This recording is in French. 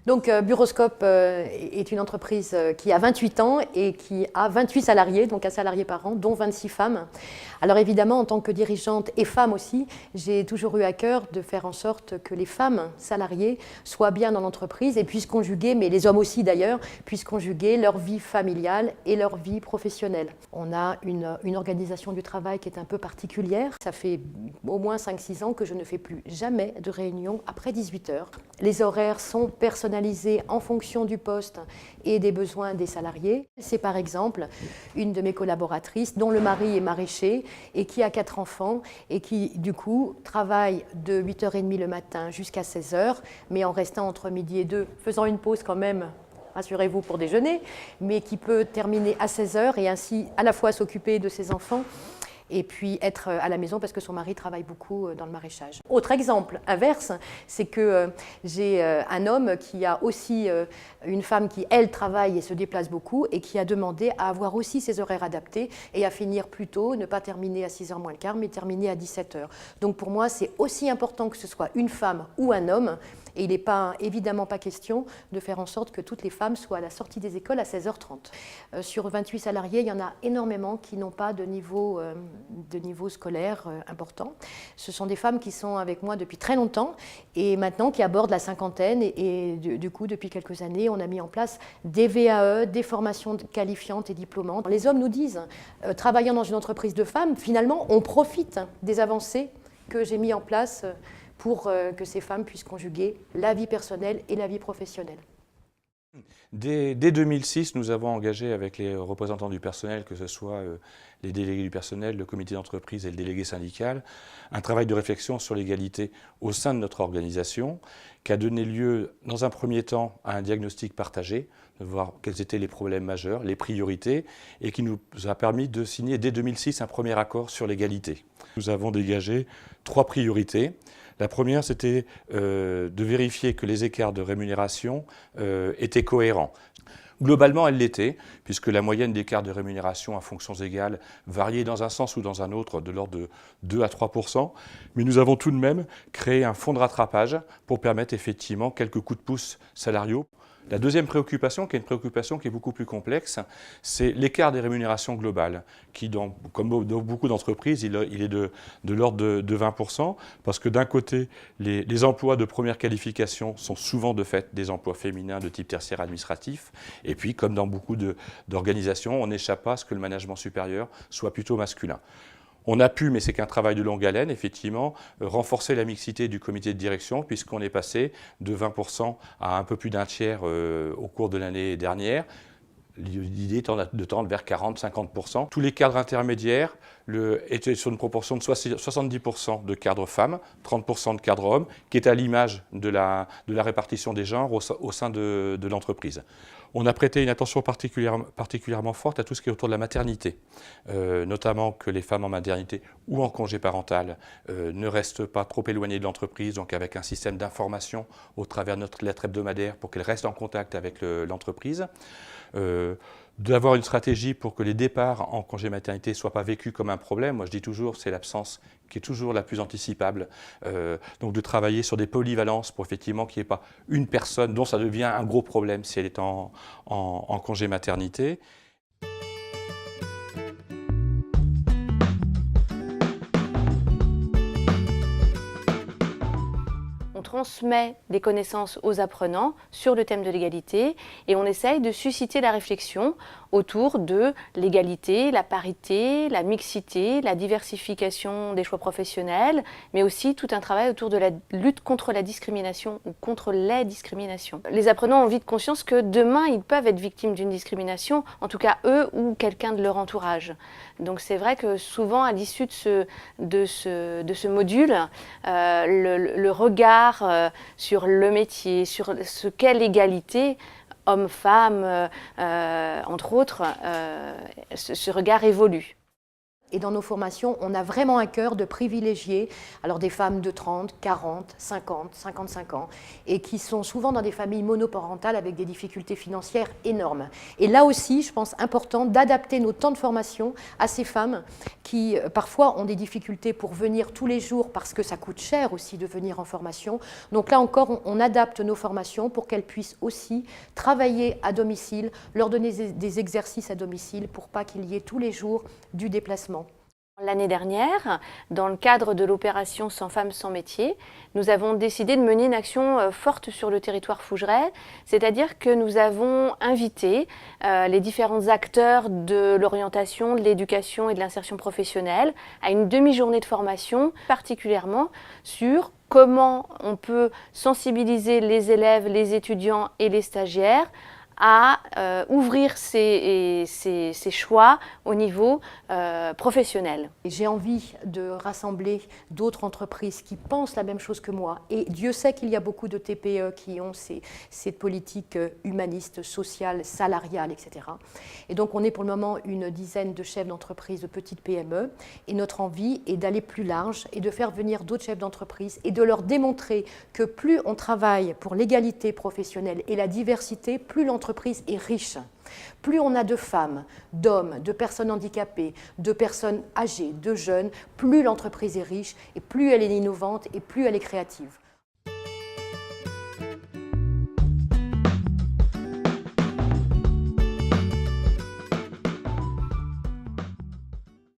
Donc Buroscope est une entreprise qui a 28 ans et qui a 28 salariés, donc un salarié par an, dont 26 femmes. Alors évidemment, en tant que dirigeante et femme aussi, j'ai toujours eu à cœur de faire en sorte que les femmes salariées soient bien dans l'entreprise et puissent conjuguer, mais les hommes aussi d'ailleurs, puissent conjuguer leur vie familiale et leur vie professionnelle. On a une organisation du travail qui est un peu particulière. Ça fait au moins 5-6 ans que je ne fais plus jamais de réunion après 18 heures. Les horaires sont personnalisés en fonction du poste et des besoins des salariés. C'est par exemple une de mes collaboratrices dont le mari est maraîcher et qui a 4 enfants et qui du coup travaille de 8h30 le matin jusqu'à 16h, mais en restant entre midi et 2, faisant une pause quand même, rassurez-vous, pour déjeuner, mais qui peut terminer à 16h et ainsi à la fois s'occuper de ses enfants et puis être à la maison parce que son mari travaille beaucoup dans le maraîchage. Autre exemple inverse, c'est que j'ai un homme qui a aussi une femme qui, elle, travaille et se déplace beaucoup et qui a demandé à avoir aussi ses horaires adaptés et à finir plus tôt, ne pas terminer à 6h moins le quart, mais terminer à 17h. Donc pour moi, c'est aussi important que ce soit une femme ou un homme. Et il n'est évidemment pas question de faire en sorte que toutes les femmes soient à la sortie des écoles à 16h30. Sur 28 salariés, il y en a énormément qui n'ont pas de niveau scolaire important. Ce sont des femmes qui sont avec moi depuis très longtemps et maintenant qui abordent la cinquantaine. Et du coup, depuis quelques années, on a mis en place des VAE, des formations qualifiantes et diplômantes. Les hommes nous disent, travaillant dans une entreprise de femmes, finalement, on profite des avancées que j'ai mis en place pour que ces femmes puissent conjuguer la vie personnelle et la vie professionnelle. Dès 2006, nous avons engagé avec les représentants du personnel, que ce soit les délégués du personnel, le comité d'entreprise et le délégué syndical, un travail de réflexion sur l'égalité au sein de notre organisation, qui a donné lieu, dans un premier temps, à un diagnostic partagé, de voir quels étaient les problèmes majeurs, les priorités, et qui nous a permis de signer dès 2006 un premier accord sur l'égalité. Nous avons dégagé 3 priorités. La première, c'était de vérifier que les écarts de rémunération étaient cohérents. Globalement, elle l'était, puisque la moyenne d'écart de rémunération à fonctions égales variait dans un sens ou dans un autre de l'ordre de 2 à 3%. Mais nous avons tout de même créé un fonds de rattrapage pour permettre effectivement quelques coups de pouce salariaux. La deuxième préoccupation, qui est une préoccupation qui est beaucoup plus complexe, c'est l'écart des rémunérations globales, qui, comme dans beaucoup d'entreprises, il est de l'ordre de 20%, parce que d'un côté, les emplois de première qualification sont souvent de fait des emplois féminins de type tertiaire administratif, et puis, comme dans beaucoup d'organisations, on n'échappe pas à ce que le management supérieur soit plutôt masculin. On a pu, mais c'est qu'un travail de longue haleine, effectivement, renforcer la mixité du comité de direction, puisqu'on est passé de 20% à un peu plus d'un tiers au cours de l'année dernière. L'idée étant de tendre vers 40-50%. Tous les cadres intermédiaires étaient sur une proportion de 70% de cadres femmes, 30% de cadres hommes, qui est à l'image de la répartition des genres au sein de l'entreprise. On a prêté une attention particulièrement forte à tout ce qui est autour de la maternité, notamment que les femmes en maternité ou en congé parental ne restent pas trop éloignées de l'entreprise, donc avec un système d'information au travers de notre lettre hebdomadaire pour qu'elles restent en contact avec l'entreprise. D'avoir une stratégie pour que les départs en congé maternité ne soient pas vécus comme un problème. Moi, je dis toujours, c'est l'absence qui est toujours la plus anticipable. Donc, de travailler sur des polyvalences pour effectivement qu'il n'y ait pas une personne dont ça devient un gros problème si elle est en congé maternité. On transmet des connaissances aux apprenants sur le thème de l'égalité et on essaye de susciter la réflexion autour de l'égalité, la parité, la mixité, la diversification des choix professionnels, mais aussi tout un travail autour de la lutte contre la discrimination ou contre les discriminations. Les apprenants ont vite conscience que demain, ils peuvent être victimes d'une discrimination, en tout cas eux ou quelqu'un de leur entourage. Donc c'est vrai que souvent, à l'issue de ce module, le regard sur le métier, sur ce qu'est l'égalité, hommes-femmes, entre autres, ce regard évolue. Et dans nos formations, on a vraiment à cœur de privilégier alors des femmes de 30, 40, 50, 55 ans et qui sont souvent dans des familles monoparentales avec des difficultés financières énormes. Et là aussi, je pense important d'adapter nos temps de formation à ces femmes qui parfois ont des difficultés pour venir tous les jours parce que ça coûte cher aussi de venir en formation. Donc là encore, on adapte nos formations pour qu'elles puissent aussi travailler à domicile, leur donner des exercices à domicile pour pas qu'il y ait tous les jours du déplacement. L'année dernière, dans le cadre de l'opération 100 femmes, 100 métiers, nous avons décidé de mener une action forte sur le territoire fougerais, c'est-à-dire que nous avons invité les différents acteurs de l'orientation, de l'éducation et de l'insertion professionnelle à une demi-journée de formation, particulièrement sur comment on peut sensibiliser les élèves, les étudiants et les stagiaires à ouvrir ses choix au niveau professionnel. J'ai envie de rassembler d'autres entreprises qui pensent la même chose que moi. Et Dieu sait qu'il y a beaucoup de TPE qui ont ces politiques humanistes, sociales, salariales, etc. Et donc on est pour le moment une dizaine de chefs d'entreprise de petites PME. Et notre envie est d'aller plus large et de faire venir d'autres chefs d'entreprise et de leur démontrer que plus on travaille pour l'égalité professionnelle et la diversité, plus l'entreprise est riche. Plus on a de femmes, d'hommes, de personnes handicapées, de personnes âgées, de jeunes, plus l'entreprise est riche et plus elle est innovante et plus elle est créative.